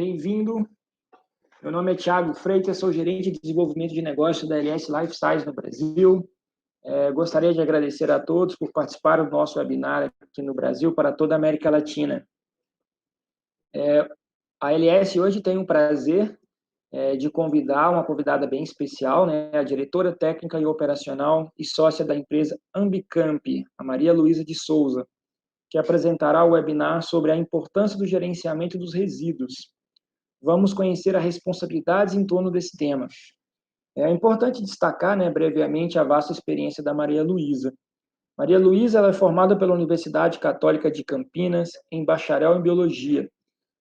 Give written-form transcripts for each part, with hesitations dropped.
bem-vindo. Meu nome é Thiago Freitas, sou gerente de desenvolvimento de negócio da LS Life Science no Brasil. Gostaria de agradecer a todos por participar do nosso webinar aqui no Brasil para toda a América Latina. A LS hoje tem o prazer de convidar uma convidada bem especial, né, a diretora técnica e operacional e sócia da empresa Ambicamp, a Maria Luísa de Souza, que apresentará o webinar sobre a importância do gerenciamento dos resíduos. Vamos conhecer as responsabilidades em torno desse tema. É importante destacar, né, brevemente, a vasta experiência da Maria Luísa. Maria Luísa ela é formada pela Universidade Católica de Campinas em bacharel em Biologia.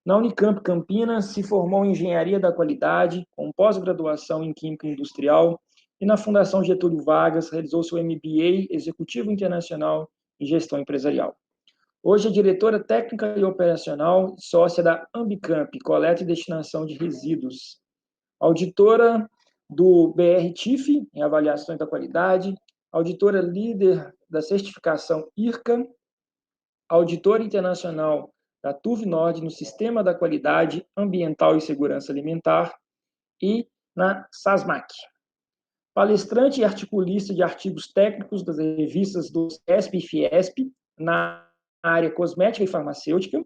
Na Unicamp Campinas, se formou em Engenharia da Qualidade, com pós-graduação em Química Industrial, e na Fundação Getúlio Vargas realizou seu MBA Executivo Internacional em Gestão Empresarial. Hoje é diretora técnica e operacional, sócia da Ambicamp, coleta e destinação de resíduos. Auditora do BRTIF, em avaliações da qualidade, auditora líder da certificação IRCA, auditora internacional da TUV Nord no Sistema da Qualidade Ambiental e Segurança Alimentar e na SASMAC. Palestrante e articulista de artigos técnicos das revistas do CESP e FIESP na área cosmética e farmacêutica,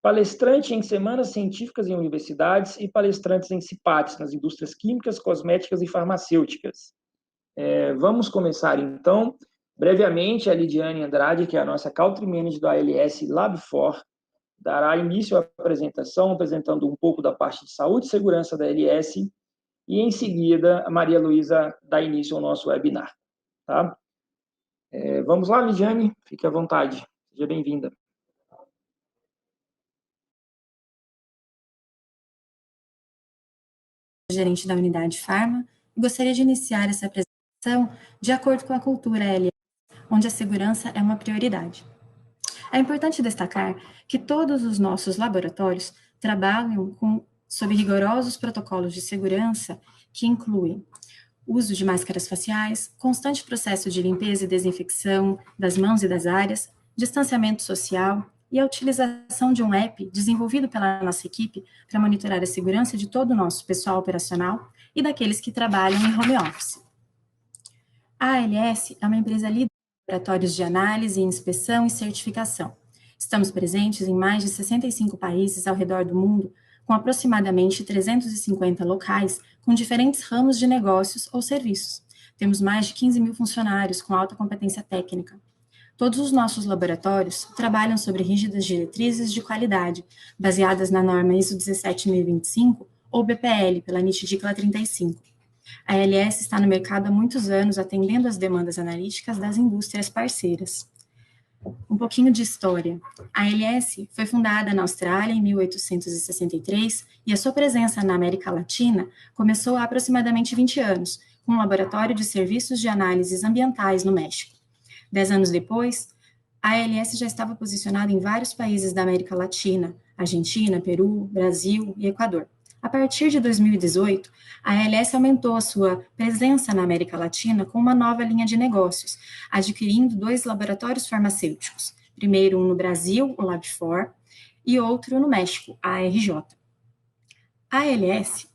palestrante em semanas científicas em universidades e palestrantes em CIPATs, nas indústrias químicas, cosméticas e farmacêuticas. Vamos começar, então. Brevemente, a Lidiane Andrade, que é a nossa Country Manager da ALS Lab4, dará início à apresentação, apresentando um pouco da parte de saúde e segurança da ALS, e, em seguida, a Maria Luísa dá início ao nosso webinar. Tá? Vamos lá, Lidiane, fique à vontade. Seja bem-vinda. Gerente da unidade Farma, e gostaria de iniciar essa apresentação de acordo com a cultura ALS, onde a segurança é uma prioridade. É importante destacar que todos os nossos laboratórios trabalham sob rigorosos protocolos de segurança que incluem uso de máscaras faciais, constante processo de limpeza e desinfecção das mãos e das áreas, distanciamento social e a utilização de um app desenvolvido pela nossa equipe para monitorar a segurança de todo o nosso pessoal operacional e daqueles que trabalham em home office. A ALS é uma empresa líder em laboratórios de análise, inspeção e certificação. Estamos presentes em mais de 65 países ao redor do mundo, com aproximadamente 350 locais com diferentes ramos de negócios ou serviços. Temos mais de 15 mil funcionários com alta competência técnica. Todos os nossos laboratórios trabalham sobre rígidas diretrizes de qualidade, baseadas na norma ISO 17025 ou BPL, pela NIT DICLA 35. A ALS está no mercado há muitos anos, atendendo às demandas analíticas das indústrias parceiras. Um pouquinho de história. A ALS foi fundada na Austrália em 1863 e a sua presença na América Latina começou há aproximadamente 20 anos, com um laboratório de serviços de análises ambientais no México. 10 anos depois, a ALS já estava posicionada em vários países da América Latina, Argentina, Peru, Brasil e Equador. A partir de 2018, a ALS aumentou a sua presença na América Latina com uma nova linha de negócios, adquirindo 2 laboratórios farmacêuticos, primeiro um no Brasil, o Lab4, e outro no México, a ARJ. A ALS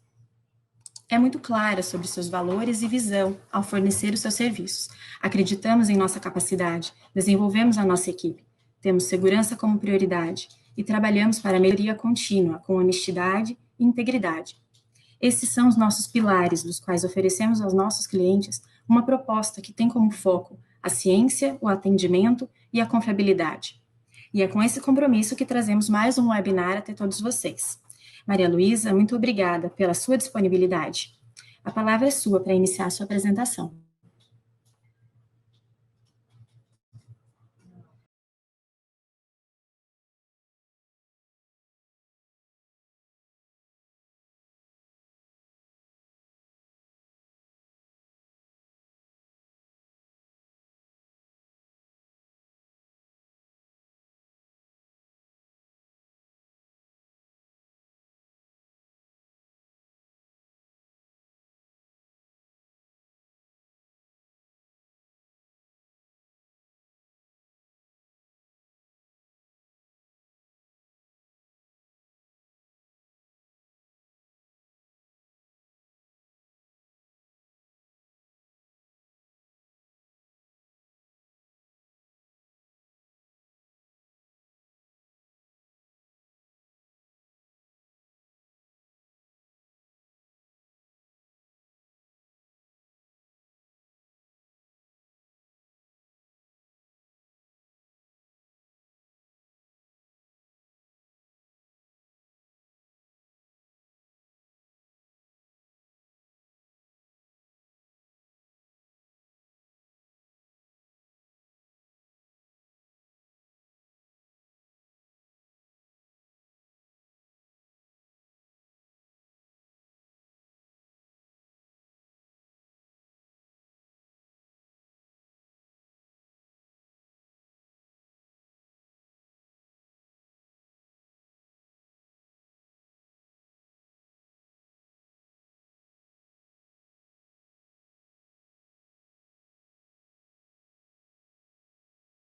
é muito clara sobre seus valores e visão ao fornecer os seus serviços. Acreditamos em nossa capacidade, desenvolvemos a nossa equipe, temos segurança como prioridade e trabalhamos para a melhoria contínua, com honestidade e integridade. Esses são os nossos pilares, dos quais oferecemos aos nossos clientes uma proposta que tem como foco a ciência, o atendimento e a confiabilidade. E é com esse compromisso que trazemos mais um webinar até todos vocês. Maria Luísa, muito obrigada pela sua disponibilidade. A palavra é sua para iniciar a sua apresentação.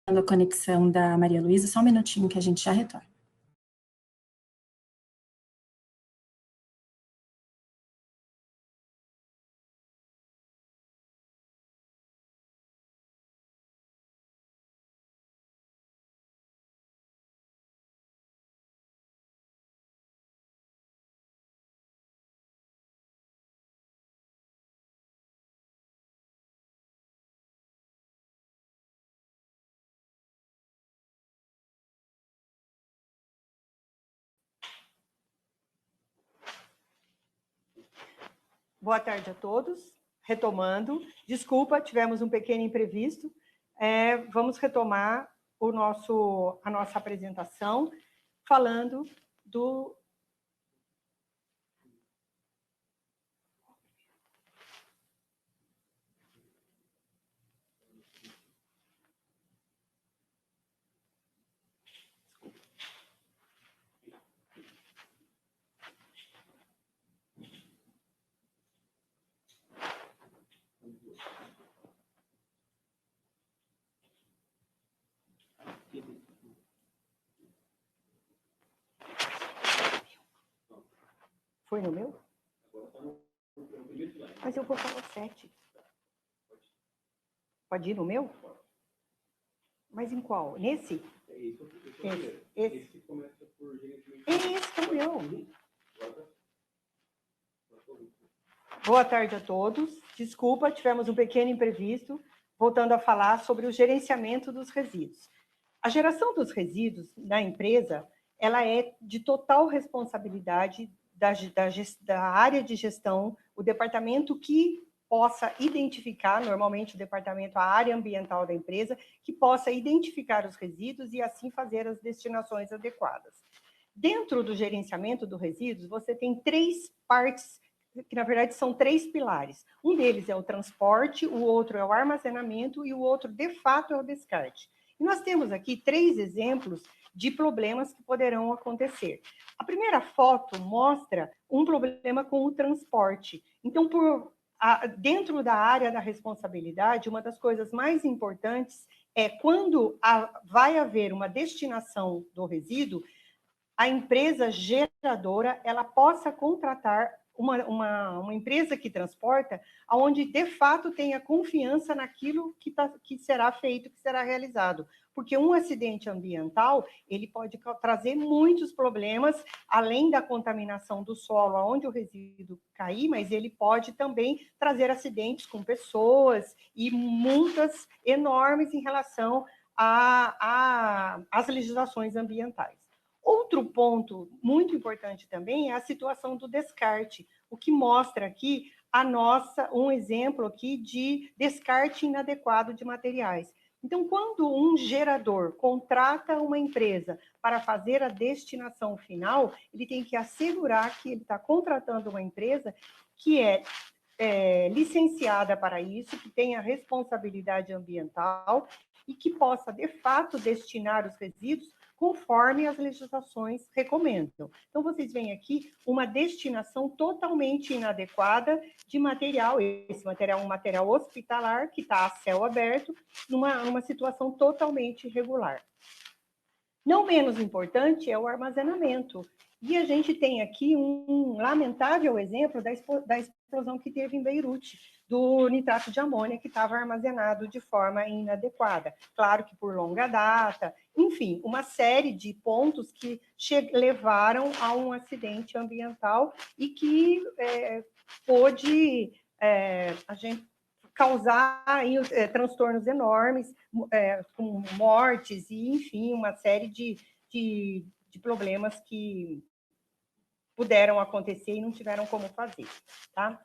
a conexão da Maria Luísa, só um minutinho que a gente já retorna. Boa tarde a todos. Retomando, desculpa, tivemos um pequeno imprevisto. Vamos retomar a nossa apresentação falando do... Foi no meu? Mas eu vou falar 7. Pode ir no meu? Mas em qual? Nesse? Esse começa por gerenciamento. Esse é o meu. Boa tarde a todos. Desculpa, tivemos um pequeno imprevisto, voltando a falar sobre o gerenciamento dos resíduos. A geração dos resíduos na empresa, ela é de total responsabilidade da área de gestão, o departamento que possa identificar, normalmente o departamento, a área ambiental da empresa, que possa identificar os resíduos e assim fazer as destinações adequadas. Dentro do gerenciamento dos resíduos, você tem 3 partes, que na verdade são 3 pilares. Um deles é o transporte, o outro é o armazenamento e o outro, de fato, é o descarte. E nós temos aqui 3 exemplos de problemas que poderão acontecer. A primeira foto mostra um problema com o transporte. Então, dentro da área da responsabilidade, uma das coisas mais importantes é quando vai haver uma destinação do resíduo, a empresa geradora ela possa contratar uma empresa que transporta, onde de fato tenha confiança naquilo que será feito, que será realizado. Porque um acidente ambiental, ele pode trazer muitos problemas, além da contaminação do solo, onde o resíduo cair, mas ele pode também trazer acidentes com pessoas e multas enormes em relação às legislações ambientais. Outro ponto muito importante também é a situação do descarte, o que mostra aqui um exemplo aqui de descarte inadequado de materiais. Então, quando um gerador contrata uma empresa para fazer a destinação final, ele tem que assegurar que ele está contratando uma empresa que é licenciada para isso, que tenha responsabilidade ambiental e que possa, de fato, destinar os resíduos conforme as legislações recomendam. Então, vocês veem aqui uma destinação totalmente inadequada de material. Esse material é um material hospitalar que está a céu aberto, numa situação totalmente irregular. Não menos importante é o armazenamento. E a gente tem aqui um lamentável exemplo da explosão que teve em Beirute, do nitrato de amônia que estava armazenado de forma inadequada. Claro que por longa data, enfim, uma série de pontos que levaram a um acidente ambiental e que pôde causar transtornos enormes, com mortes e, enfim, uma série de problemas que puderam acontecer e não tiveram como fazer, tá?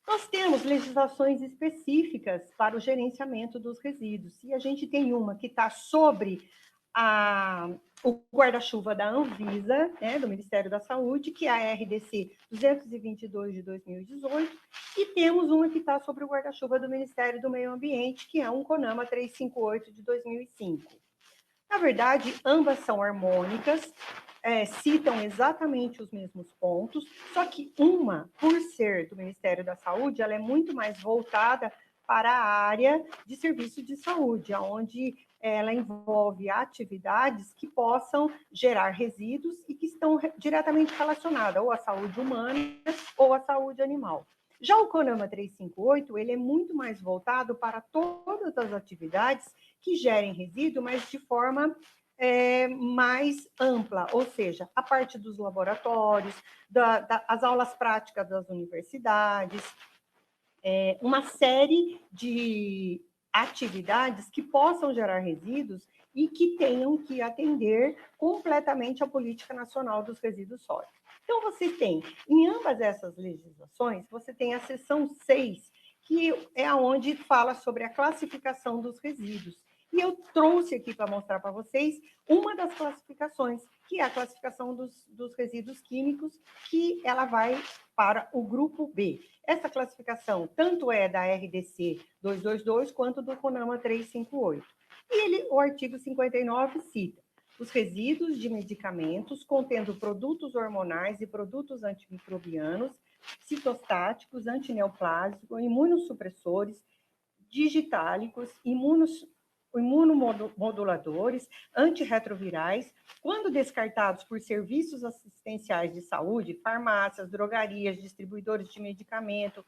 Nós temos legislações específicas para o gerenciamento dos resíduos, e a gente tem uma que está sobre o guarda-chuva da Anvisa, né, do Ministério da Saúde, que é a RDC 222 de 2018, e temos uma que está sobre o guarda-chuva do Ministério do Meio Ambiente, que é um CONAMA 358 de 2005. Na verdade, ambas são harmônicas, citam exatamente os mesmos pontos, só que uma, por ser do Ministério da Saúde, ela é muito mais voltada para a área de serviço de saúde, onde ela envolve atividades que possam gerar resíduos e que estão diretamente relacionadas ou à saúde humana ou à saúde animal. Já o CONAMA 358, ele é muito mais voltado para todas as atividades que gerem resíduo, mas de forma mais ampla, ou seja, a parte dos laboratórios, as aulas práticas das universidades, uma série de atividades que possam gerar resíduos e que tenham que atender completamente a política nacional dos resíduos sólidos. Então, você tem, em ambas essas legislações, você tem a seção 6, que é onde fala sobre a classificação dos resíduos. E eu trouxe aqui para mostrar para vocês uma das classificações, que é a classificação dos resíduos químicos, que ela vai para o grupo B. Essa classificação tanto é da RDC 222 quanto do CONAMA 358. E o artigo 59 cita os resíduos de medicamentos contendo produtos hormonais e produtos antimicrobianos, citostáticos, antineoplásicos, imunossupressores, digitálicos, imunomoduladores, antirretrovirais, quando descartados por serviços assistenciais de saúde, farmácias, drogarias, distribuidores de medicamento,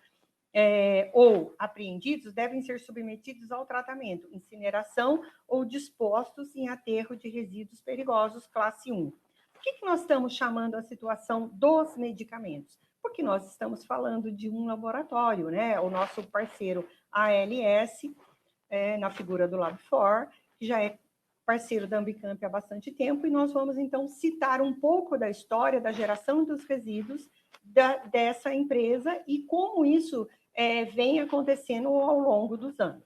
ou apreendidos, devem ser submetidos ao tratamento, incineração ou dispostos em aterro de resíduos perigosos classe 1. Por que nós estamos chamando a situação dos medicamentos? Porque nós estamos falando de um laboratório, né? O nosso parceiro ALS, na figura do Lab4, que já é parceiro da Ambicamp há bastante tempo, e nós vamos, então, citar um pouco da história da geração dos resíduos dessa empresa e como isso vem acontecendo ao longo dos anos.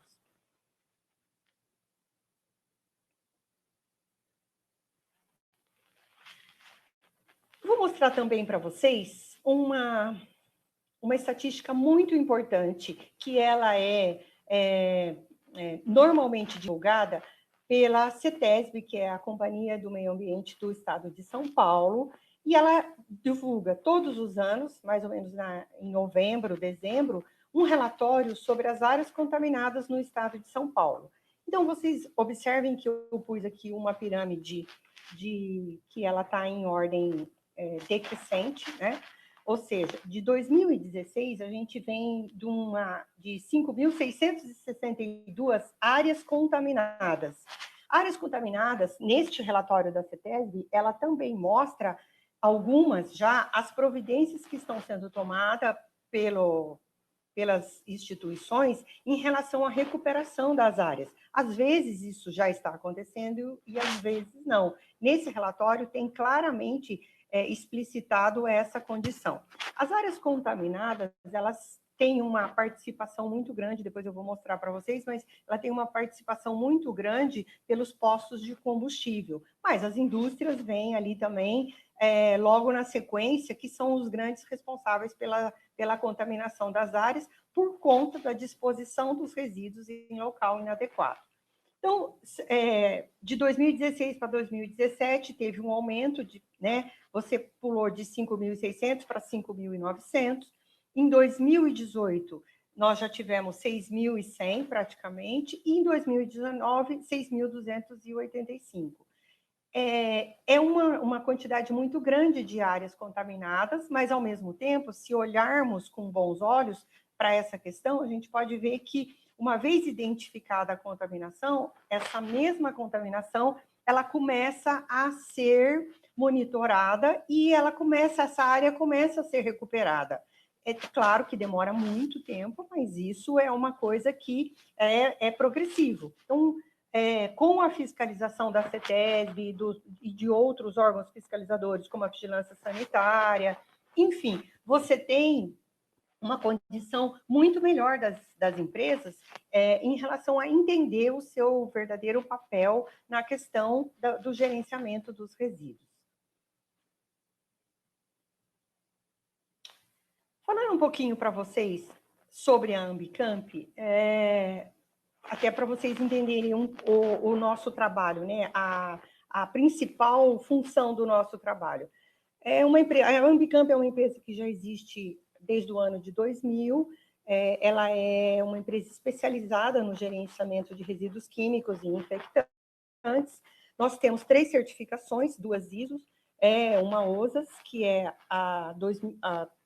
Vou mostrar também para vocês uma estatística muito importante, que ela normalmente divulgada pela CETESB, que é a Companhia do Meio Ambiente do Estado de São Paulo, e ela divulga todos os anos, mais ou menos em novembro, dezembro, um relatório sobre as áreas contaminadas no estado de São Paulo. Então, vocês observem que eu pus aqui uma pirâmide que ela está em ordem decrescente, né? Ou seja, de 2016, a gente vem de 5.662 áreas contaminadas. Áreas contaminadas, neste relatório da CETESB, ela também mostra algumas já as providências que estão sendo tomadas pelas instituições em relação à recuperação das áreas. Às vezes isso já está acontecendo e às vezes não. Nesse relatório tem claramente explicitado essa condição. As áreas contaminadas, elas têm uma participação muito grande, depois eu vou mostrar para vocês, mas ela tem uma participação muito grande pelos postos de combustível. Mas as indústrias vêm ali também, logo na sequência, que são os grandes responsáveis pela contaminação das áreas, por conta da disposição dos resíduos em local inadequado. Então, de 2016 para 2017, teve um aumento, né? Você pulou de 5.600 para 5.900. Em 2018, nós já tivemos 6.100 praticamente, e em 2019, 6.285. É uma quantidade muito grande de áreas contaminadas, mas, ao mesmo tempo, se olharmos com bons olhos para essa questão, a gente pode ver que, uma vez identificada a contaminação, essa mesma contaminação, ela começa a ser monitorada e essa área começa a ser recuperada. É claro que demora muito tempo, mas isso é uma coisa que é progressivo. Então, com a fiscalização da CETESB e de outros órgãos fiscalizadores, como a Vigilância Sanitária, enfim, você tem uma condição muito melhor das empresas em relação a entender o seu verdadeiro papel na questão do gerenciamento dos resíduos. Falando um pouquinho para vocês sobre a Ambicamp, até para vocês entenderem o nosso trabalho, né? A principal função do nosso trabalho. A Ambicamp é uma empresa que já existe desde o ano de 2000, ela é uma empresa especializada no gerenciamento de resíduos químicos e infectantes, antes, nós temos 3 certificações, 2 ISOs, uma OSAS, que é a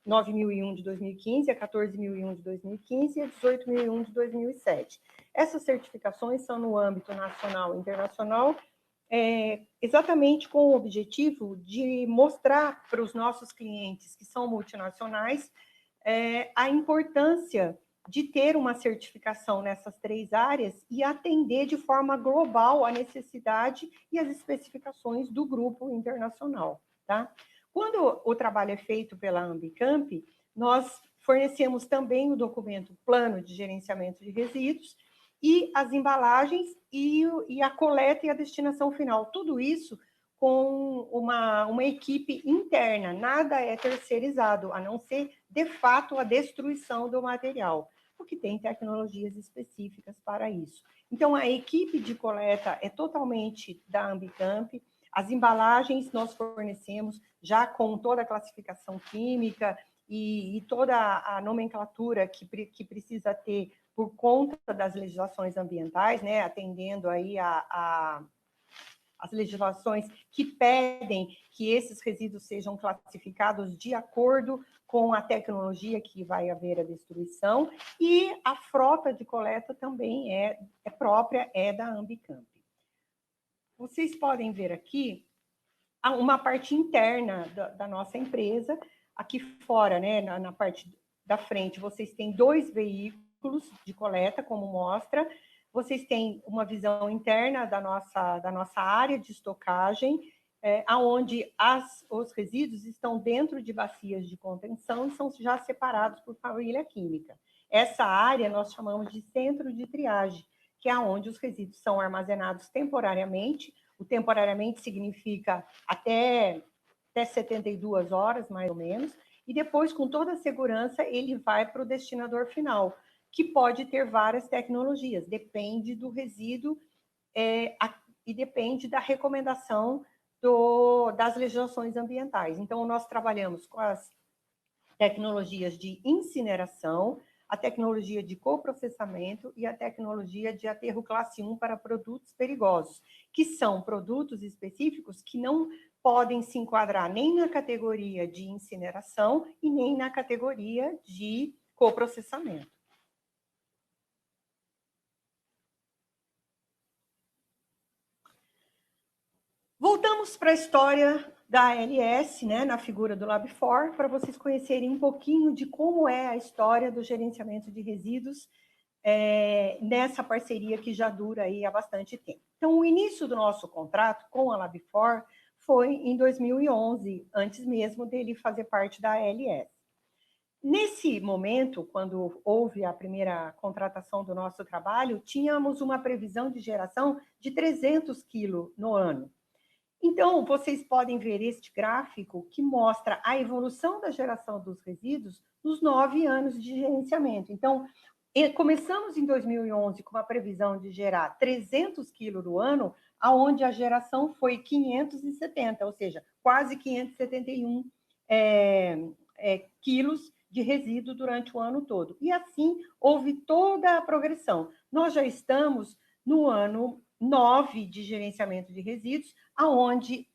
9001 de 2015, a 14001 de 2015 e a 18001 de 2007. Essas certificações são no âmbito nacional e internacional, exatamente com o objetivo de mostrar para os nossos clientes que são multinacionais a importância de ter uma certificação nessas 3 áreas e atender de forma global a necessidade e as especificações do grupo internacional. Tá? Quando o trabalho é feito pela Ambicamp, nós fornecemos também o documento Plano de Gerenciamento de Resíduos e as embalagens e a coleta e a destinação final. Tudo isso com uma equipe interna, nada é terceirizado, a não ser, de fato, a destruição do material, porque tem tecnologias específicas para isso. Então, a equipe de coleta é totalmente da Ambicamp, as embalagens nós fornecemos já com toda a classificação química e toda a nomenclatura que precisa ter por conta das legislações ambientais, né, atendendo aí as legislações que pedem que esses resíduos sejam classificados de acordo com a tecnologia que vai haver a destruição, e a frota de coleta também é própria, é da Ambicamp. Vocês podem ver aqui uma parte interna da nossa empresa. Aqui fora, né, na parte da frente, vocês têm 2 veículos de coleta, como mostra. Vocês têm uma visão interna da nossa área de estocagem, onde os resíduos estão dentro de bacias de contenção e são já separados por família química. Essa área nós chamamos de centro de triagem, que é onde os resíduos são armazenados temporariamente. O temporariamente significa até 72 horas, mais ou menos, e depois, com toda a segurança, ele vai para o destinador final, que pode ter várias tecnologias, depende do resíduo e depende da recomendação das legislações ambientais. Então, nós trabalhamos com as tecnologias de incineração, a tecnologia de coprocessamento e a tecnologia de aterro classe 1 para produtos perigosos, que são produtos específicos que não podem se enquadrar nem na categoria de incineração e nem na categoria de coprocessamento. Voltamos para a história da ALS, né, na figura do Lab4, para vocês conhecerem um pouquinho de como é a história do gerenciamento de resíduos nessa parceria que já dura aí há bastante tempo. Então, o início do nosso contrato com a Lab4 foi em 2011, antes mesmo dele fazer parte da ALS. Nesse momento, quando houve a primeira contratação do nosso trabalho, tínhamos uma previsão de geração de 300 quilos no ano. Então, vocês podem ver este gráfico que mostra a evolução da geração dos resíduos nos 9 anos de gerenciamento. Então, começamos em 2011 com uma previsão de gerar 300 quilos no ano, onde a geração foi 570, ou seja, quase 571 quilos de resíduo durante o ano todo. E assim, houve toda a progressão. Nós já estamos no ano 9 de gerenciamento de resíduos, onde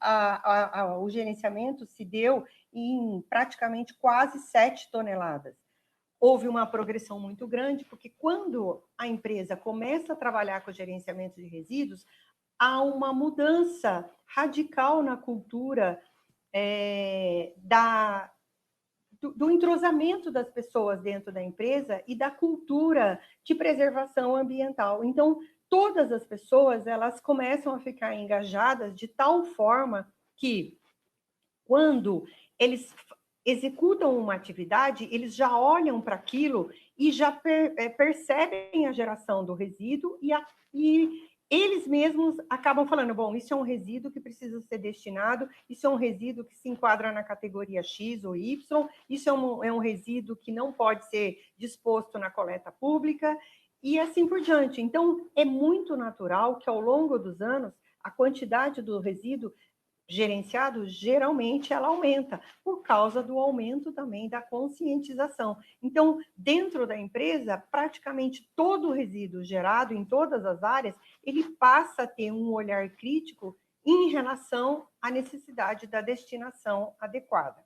o gerenciamento se deu em praticamente quase 7 toneladas. Houve uma progressão muito grande, porque quando a empresa começa a trabalhar com o gerenciamento de resíduos, há uma mudança radical na cultura do entrosamento das pessoas dentro da empresa e da cultura de preservação ambiental. Então, todas as pessoas, elas começam a ficar engajadas de tal forma que, quando eles executam uma atividade, eles já olham para aquilo e já percebem a geração do resíduo e eles mesmos acabam falando, bom, isso é um resíduo que precisa ser destinado, isso é um resíduo que se enquadra na categoria X ou Y, isso é um resíduo que não pode ser disposto na coleta pública, e assim por diante. Então, é muito natural que, ao longo dos anos, a quantidade do resíduo gerenciado, geralmente ela aumenta, por causa do aumento também da conscientização. Então, dentro da empresa, praticamente todo o resíduo gerado em todas as áreas, ele passa a ter um olhar crítico em relação à necessidade da destinação adequada.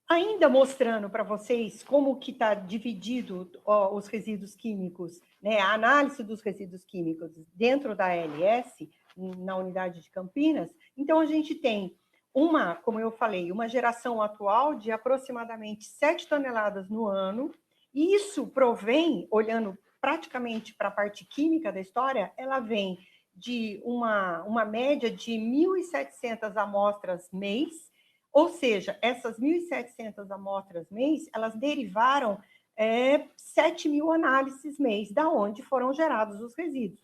Ainda mostrando para vocês como que está dividido os resíduos químicos, né, a análise dos resíduos químicos dentro da ALS, na unidade de Campinas. Então, a gente tem como eu falei, uma geração atual de aproximadamente 7 toneladas no ano, e isso provém, olhando praticamente para a parte química da história, ela vem de uma média de 1.700 amostras mês. Ou seja, essas 1.700 amostras mês, elas derivaram 7.000 análises mês, da onde foram gerados os resíduos.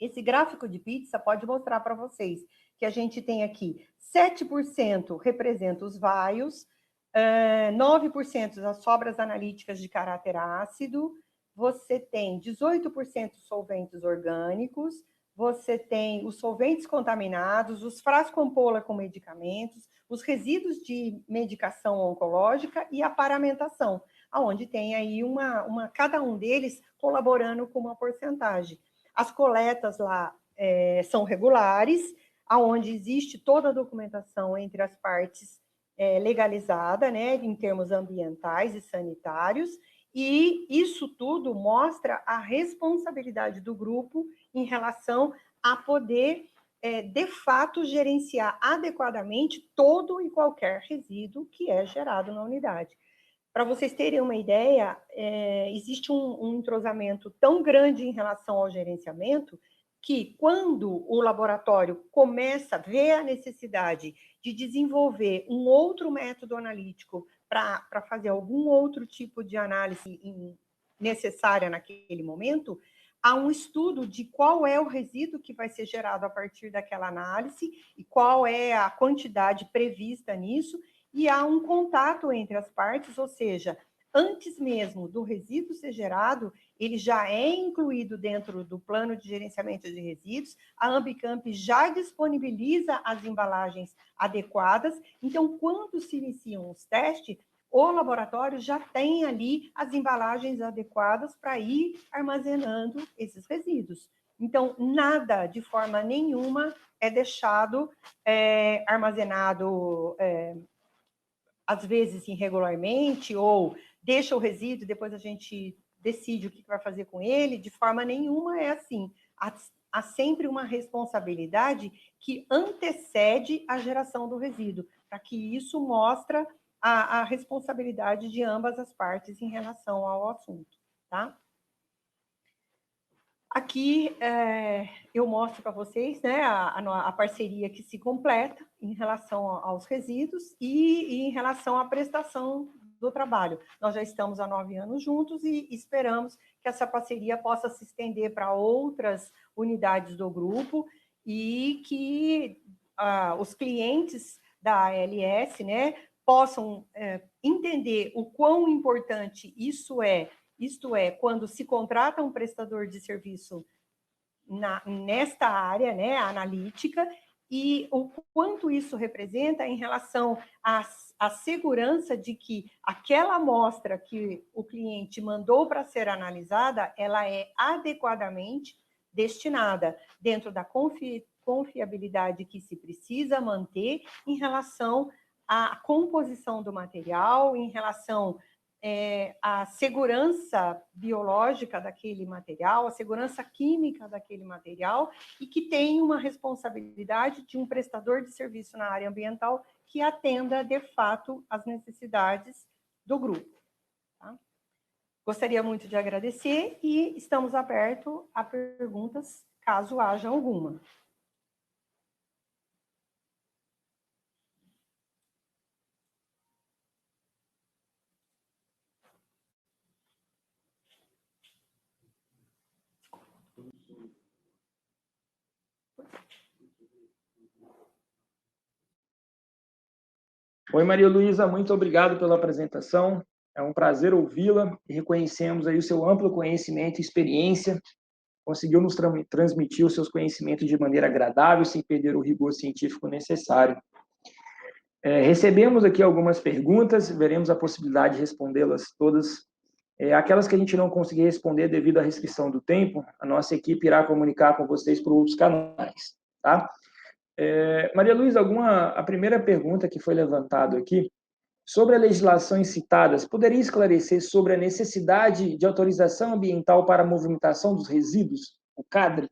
Esse gráfico de pizza pode mostrar para vocês que a gente tem aqui 7% representa os vaios, 9% as sobras analíticas de caráter ácido, você tem 18% solventes orgânicos, você tem os solventes contaminados, os frascos ampola com medicamentos, os resíduos de medicação oncológica e a paramentação, onde tem aí cada um deles colaborando com uma porcentagem. As coletas lá são regulares, onde existe toda a documentação entre as partes legalizada, né, em termos ambientais e sanitários, e isso tudo mostra a responsabilidade do grupo em relação a poder, de fato, gerenciar adequadamente todo e qualquer resíduo que é gerado na unidade. Para vocês terem uma ideia, existe um entrosamento tão grande em relação ao gerenciamento que, quando o laboratório começa a ver a necessidade de desenvolver um outro método analítico para fazer algum outro tipo de análise necessária naquele momento, há um estudo de qual é o resíduo que vai ser gerado a partir daquela análise e qual é a quantidade prevista nisso, e há um contato entre as partes, ou seja, antes mesmo do resíduo ser gerado, ele já é incluído dentro do plano de gerenciamento de resíduos, a Ambicamp já disponibiliza as embalagens adequadas, então, quando se iniciam os testes, o laboratório já tem ali as embalagens adequadas para ir armazenando esses resíduos. Então, nada, de forma nenhuma, é deixado armazenado, às vezes irregularmente, ou deixa o resíduo, depois a gente decide o que vai fazer com ele. De forma nenhuma é assim. Há sempre uma responsabilidade que antecede a geração do resíduo, para que isso mostre a responsabilidade de ambas as partes em relação ao assunto, tá? Aqui eu mostro para vocês, né, a parceria que se completa em relação aos resíduos e em relação à prestação do trabalho. Nós já estamos há 9 anos juntos e esperamos que essa parceria possa se estender para outras unidades do grupo e que os clientes da ALS, né, possam entender o quão importante isso é. Isto é, quando se contrata um prestador de serviço nesta área, né, analítica, e o quanto isso representa em relação à segurança de que aquela amostra que o cliente mandou para ser analisada, ela é adequadamente destinada dentro da confiabilidade que se precisa manter em relação à composição do material, em relação a segurança biológica daquele material, a segurança química daquele material, e que tem uma responsabilidade de um prestador de serviço na área ambiental que atenda, de fato, às necessidades do grupo. Tá? Gostaria muito de agradecer e estamos abertos a perguntas, caso haja alguma. Oi, Maria Luísa, muito obrigado pela apresentação. É um prazer ouvi-la e reconhecemos aí o seu amplo conhecimento e experiência conseguiu nos transmitir os seus conhecimentos de maneira agradável, sem perder o rigor científico necessário. Recebemos aqui algumas perguntas, veremos a possibilidade de respondê-las todas. Aquelas que a gente não conseguir responder devido à restrição do tempo, a nossa equipe irá comunicar com vocês por outros canais, tá? Maria Luísa, a primeira pergunta que foi levantada aqui, sobre a legislação citadas, poderia esclarecer sobre a necessidade de autorização ambiental para a movimentação dos resíduos, o CADRE?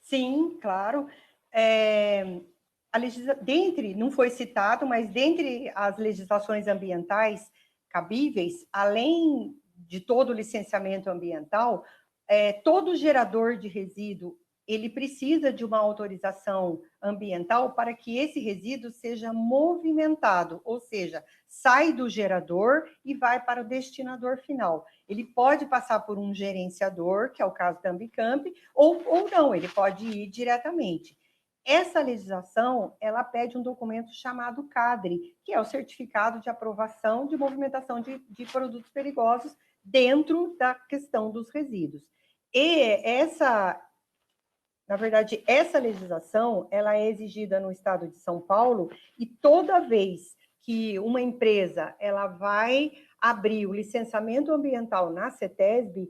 Sim, claro. Não foi citado, mas dentre as legislações ambientais cabíveis, além de todo o licenciamento ambiental, todo gerador de resíduo ele precisa de uma autorização ambiental para que esse resíduo seja movimentado, ou seja, sai do gerador e vai para o destinador final. Ele pode passar por um gerenciador, que é o caso da Ambicamp, ou não, ele pode ir diretamente. Essa legislação, ela pede um documento chamado CADRE, que é o Certificado de Aprovação de Movimentação de Produtos Perigosos dentro da questão dos resíduos. E na verdade, essa legislação, ela é exigida no estado de São Paulo e toda vez que uma empresa ela vai abrir o licenciamento ambiental na CETESB,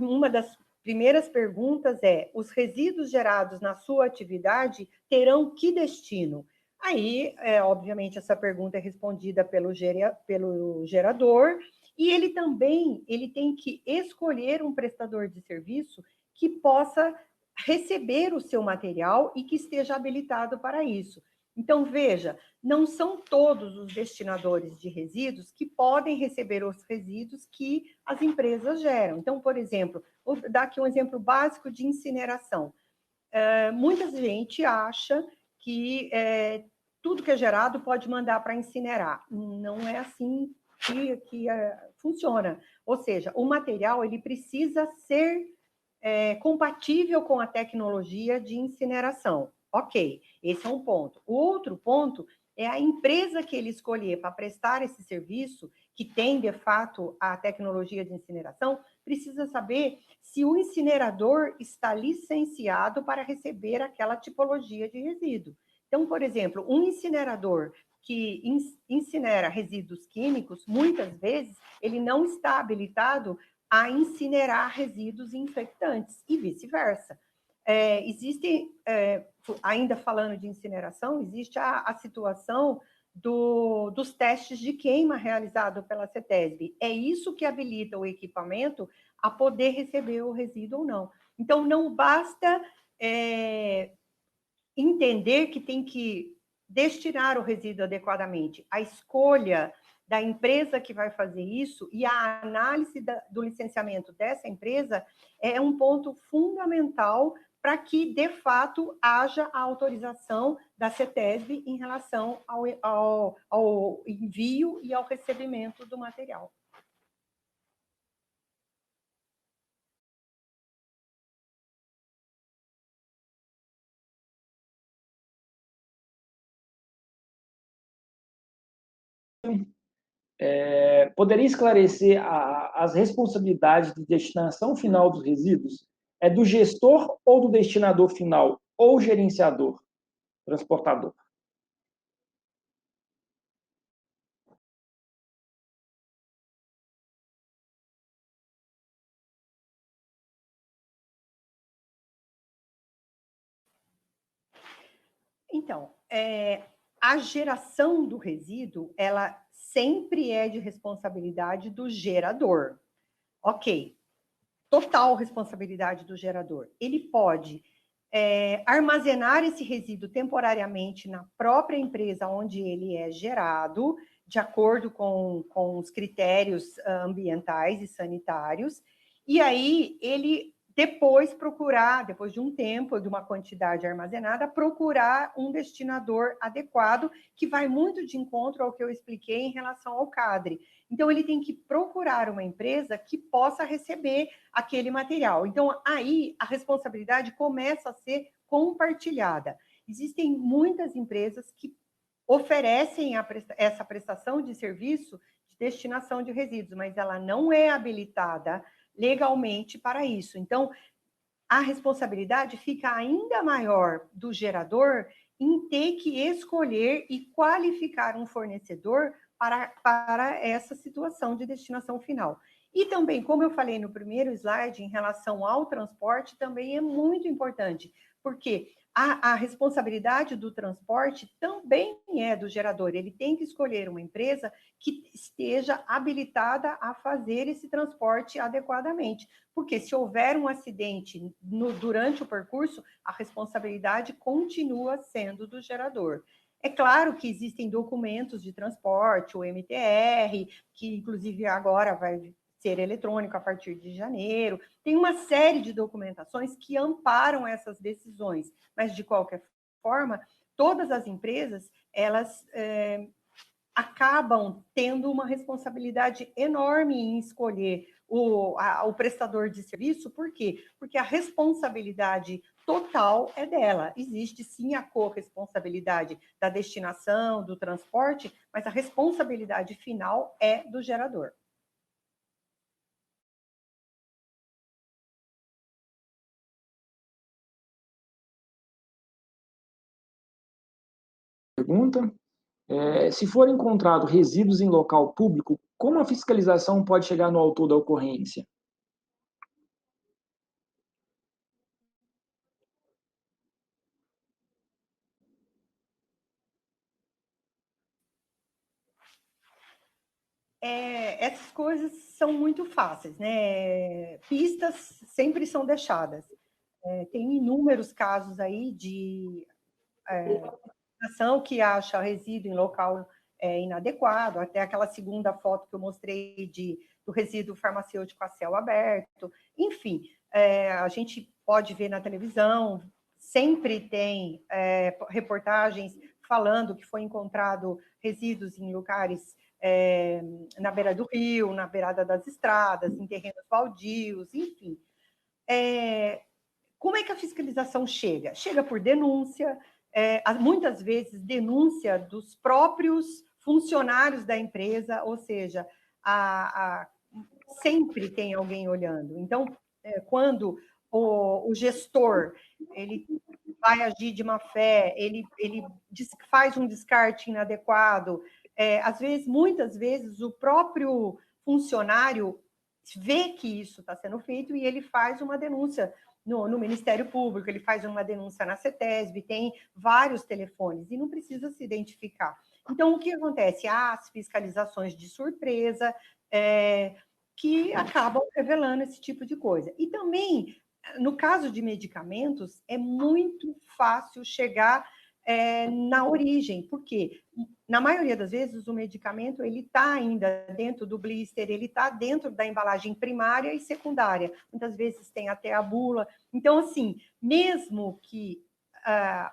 uma das primeiras perguntas é: os resíduos gerados na sua atividade terão que destino? Aí, obviamente, essa pergunta é respondida pelo gerador e ele também tem que escolher um prestador de serviço que possa receber o seu material e que esteja habilitado para isso. Então, veja, não são todos os destinadores de resíduos que podem receber os resíduos que as empresas geram. Então, por exemplo, vou dar aqui um exemplo básico de incineração. Muita gente acha que tudo que é gerado pode mandar para incinerar. Não é assim que funciona. Ou seja, o material ele precisa ser compatível com a tecnologia de incineração. Ok, esse é um ponto. O outro ponto é a empresa que ele escolher para prestar esse serviço, que tem, de fato, a tecnologia de incineração, precisa saber se o incinerador está licenciado para receber aquela tipologia de resíduo. Então, por exemplo, um incinerador que incinera resíduos químicos, muitas vezes, ele não está habilitado a incinerar resíduos infectantes e vice-versa. Ainda falando de incineração, existe a situação dos testes de queima realizado pela CETESB. É isso que habilita o equipamento a poder receber o resíduo ou não. Então, não basta entender que tem que destinar o resíduo adequadamente. A escolha da empresa que vai fazer isso e a análise do licenciamento dessa empresa é um ponto fundamental para que, de fato, haja a autorização da CETESB em relação ao envio e ao recebimento do material. Poderia esclarecer as responsabilidades de destinação final dos resíduos? É do gestor ou do destinador final, ou gerenciador, transportador? Então, a geração do resíduo, ela sempre é de responsabilidade do gerador. Ok, total responsabilidade do gerador. Ele pode armazenar esse resíduo temporariamente na própria empresa onde ele é gerado, de acordo com os critérios ambientais e sanitários, e aí ele depois procurar, depois de um tempo, de uma quantidade armazenada, procurar um destinador adequado, que vai muito de encontro ao que eu expliquei em relação ao CADRE. Então, ele tem que procurar uma empresa que possa receber aquele material. Então, aí, a responsabilidade começa a ser compartilhada. Existem muitas empresas que oferecem essa prestação de serviço de destinação de resíduos, mas ela não é habilitada legalmente para isso. Então, a responsabilidade fica ainda maior do gerador em ter que escolher e qualificar um fornecedor para essa situação de destinação final. E também, como eu falei no primeiro slide, em relação ao transporte, também é muito importante, porque a responsabilidade do transporte também é do gerador. Ele tem que escolher uma empresa que esteja habilitada a fazer esse transporte adequadamente. Porque se houver um acidente durante o percurso, a responsabilidade continua sendo do gerador. É claro que existem documentos de transporte, o MTR, que inclusive agora vai ser eletrônico a partir de janeiro. Tem uma série de documentações que amparam essas decisões, mas de qualquer forma, todas as empresas, elas acabam tendo uma responsabilidade enorme em escolher o prestador de serviço. Por quê? Porque a responsabilidade total é dela. Existe sim a corresponsabilidade da destinação, do transporte, mas a responsabilidade final é do gerador. Pergunta. Se for encontrado resíduos em local público, como a fiscalização pode chegar no autor da ocorrência? Essas coisas são muito fáceis, né? Pistas sempre são deixadas. Tem inúmeros casos aí de ação que acha resíduo em local inadequado, até aquela segunda foto que eu mostrei do resíduo farmacêutico a céu aberto. Enfim, a gente pode ver na televisão, sempre tem reportagens falando que foi encontrado resíduos em lugares na beira do rio, na beirada das estradas, em terrenos baldios, enfim. Como é que a fiscalização chega? Chega por denúncia, muitas vezes denúncia dos próprios funcionários da empresa, ou seja, sempre tem alguém olhando. Então, quando o gestor ele vai agir de má fé, ele faz um descarte inadequado, muitas vezes, o próprio funcionário vê que isso está sendo feito e ele faz uma denúncia no Ministério Público, ele faz uma denúncia na CETESB, tem vários telefones e não precisa se identificar. Então, o que acontece? Há as fiscalizações de surpresa, que acabam revelando esse tipo de coisa. E também, no caso de medicamentos, é muito fácil chegar na origem, porque na maioria das vezes o medicamento ele está ainda dentro do blister, ele está dentro da embalagem primária e secundária, muitas vezes tem até a bula. Então, assim, mesmo que a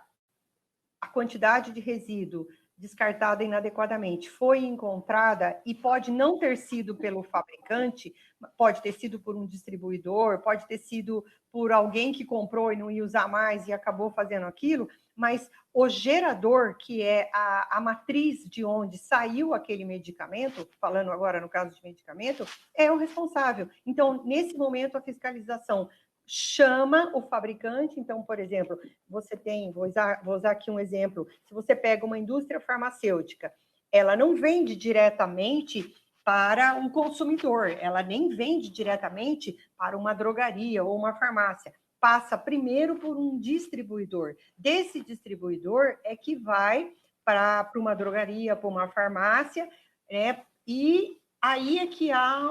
quantidade de resíduo descartada inadequadamente foi encontrada e pode não ter sido pelo fabricante, pode ter sido por um distribuidor, pode ter sido por alguém que comprou e não ia usar mais e acabou fazendo aquilo, mas o gerador, que é a matriz de onde saiu aquele medicamento, falando agora no caso de medicamento, é o responsável. Então, nesse momento, a fiscalização chama o fabricante. Então, por exemplo, você tem, vou usar aqui um exemplo, se você pega uma indústria farmacêutica, ela não vende diretamente para um consumidor, ela nem vende diretamente para uma drogaria ou uma farmácia, passa primeiro por um distribuidor. Desse distribuidor é que vai para uma drogaria, para uma farmácia, e aí é que há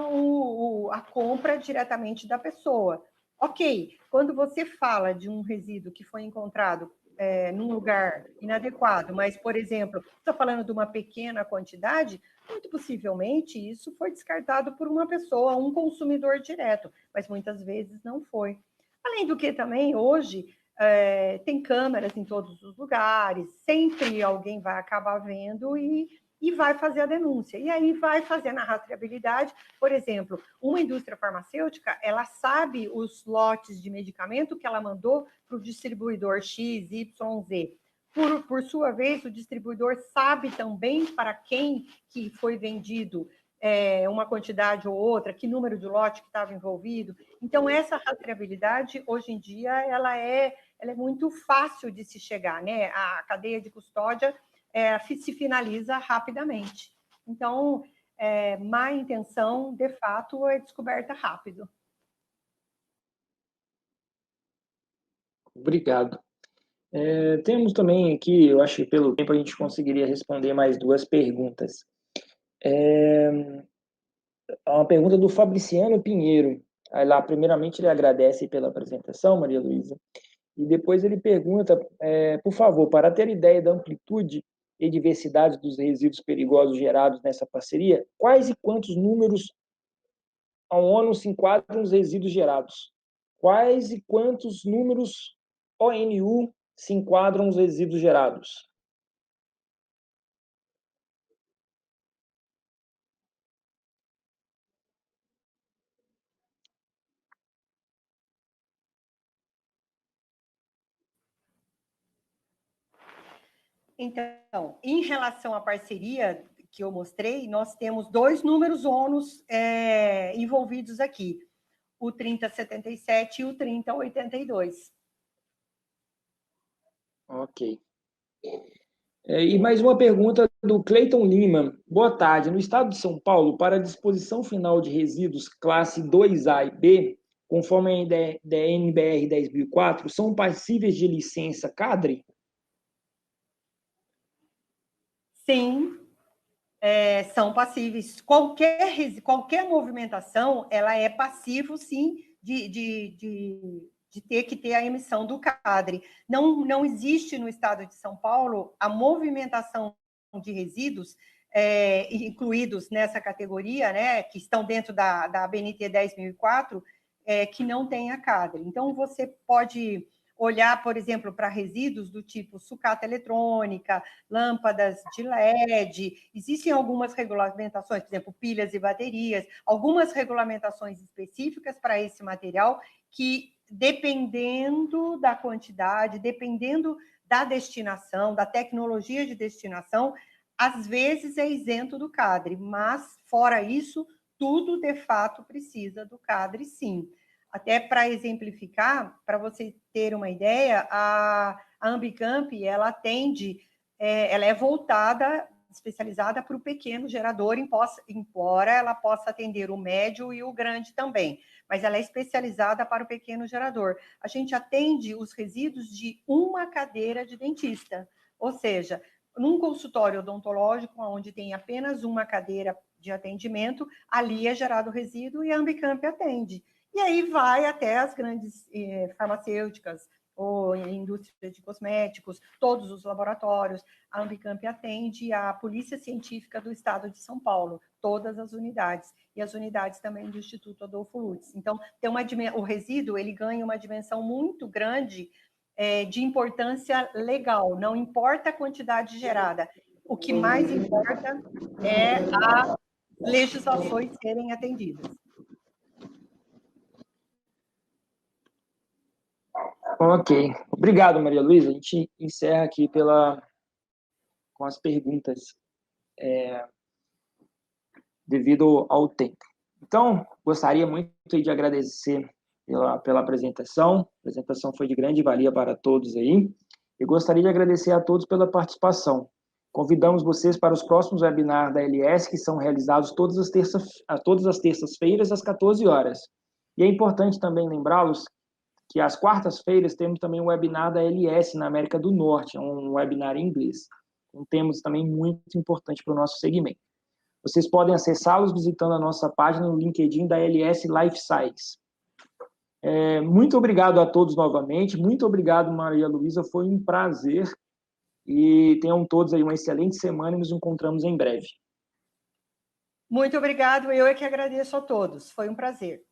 a compra diretamente da pessoa. Ok, quando você fala de um resíduo que foi encontrado num lugar inadequado, mas, por exemplo, está falando de uma pequena quantidade, muito possivelmente isso foi descartado por uma pessoa, um consumidor direto, mas muitas vezes não foi. Além do que também, hoje, tem câmeras em todos os lugares, sempre alguém vai acabar vendo e vai fazer a denúncia. E aí vai fazendo a rastreabilidade. Por exemplo, uma indústria farmacêutica, ela sabe os lotes de medicamento que ela mandou para o distribuidor X, Y, Z. Por sua vez, o distribuidor sabe também para quem que foi vendido uma quantidade ou outra, que número de lote que estava envolvido. Então, essa rastreabilidade, hoje em dia, ela é muito fácil de se chegar, né? A cadeia de custódia se finaliza rapidamente. Então, má intenção, de fato, é descoberta rápido. Obrigado. Temos também aqui, eu acho que pelo tempo a gente conseguiria responder mais duas perguntas. Uma pergunta do Fabriciano Pinheiro. Aí lá, primeiramente, ele agradece pela apresentação, Maria Luísa, e depois ele pergunta, por favor, para ter ideia da amplitude e diversidade dos resíduos perigosos gerados nessa parceria, quais e quantos números a ONU se enquadram nos resíduos gerados? Quais e quantos números ONU se enquadram nos resíduos gerados? Então, em relação à parceria que eu mostrei, nós temos 2 números ONUs envolvidos aqui, o 3077 e o 3082. Ok. E mais uma pergunta do Cleiton Lima. Boa tarde. No estado de São Paulo, para a disposição final de resíduos classe 2A e B, conforme a NBR 10.004, são passíveis de licença CADRE? Sim, são passíveis. Qualquer movimentação, ela é passivo, sim, de ter que ter a emissão do CADRE. Não existe no estado de São Paulo a movimentação de resíduos incluídos nessa categoria, né, que estão dentro da ABNT 10.004, que não tenha CADRE. Então, você pode olhar, por exemplo, para resíduos do tipo sucata eletrônica, lâmpadas de LED. Existem algumas regulamentações, por exemplo, pilhas e baterias, algumas regulamentações específicas para esse material que, dependendo da quantidade, dependendo da destinação, da tecnologia de destinação, às vezes é isento do CADRE, mas, fora isso, tudo, de fato, precisa do CADRE, sim. Até para exemplificar, para você ter uma ideia, a Ambicamp, ela atende, ela é voltada, especializada para o pequeno gerador, embora ela possa atender o médio e o grande também, mas ela é especializada para o pequeno gerador. A gente atende os resíduos de uma cadeira de dentista, ou seja, num consultório odontológico, onde tem apenas uma cadeira de atendimento, ali é gerado resíduo e a Ambicamp atende. E aí vai até as grandes farmacêuticas, ou indústria de cosméticos, todos os laboratórios. A Ambicamp atende a Polícia Científica do Estado de São Paulo, todas as unidades, e as unidades também do Instituto Adolfo Lutz. Então, o resíduo ele ganha uma dimensão muito grande de importância legal, não importa a quantidade gerada. O que mais importa é as legislações serem atendidas. Ok. Obrigado, Maria Luísa. A gente encerra aqui com as perguntas devido ao tempo. Então, gostaria muito de agradecer pela apresentação. A apresentação foi de grande valia para todos aí. E gostaria de agradecer a todos pela participação. Convidamos vocês para os próximos webinars da LS, que são realizados todas as terças-feiras, às 14 horas. E é importante também lembrá-los que às quartas-feiras temos também um webinar da LS na América do Norte, um webinar em inglês. Um tema também muito importante para o nosso segmento. Vocês podem acessá-los visitando a nossa página no LinkedIn da LS Life Science. Muito obrigado a todos novamente. Muito obrigado, Maria Luísa. Foi um prazer. E tenham todos aí uma excelente semana e nos encontramos em breve. Muito obrigado. Eu é que agradeço a todos. Foi um prazer.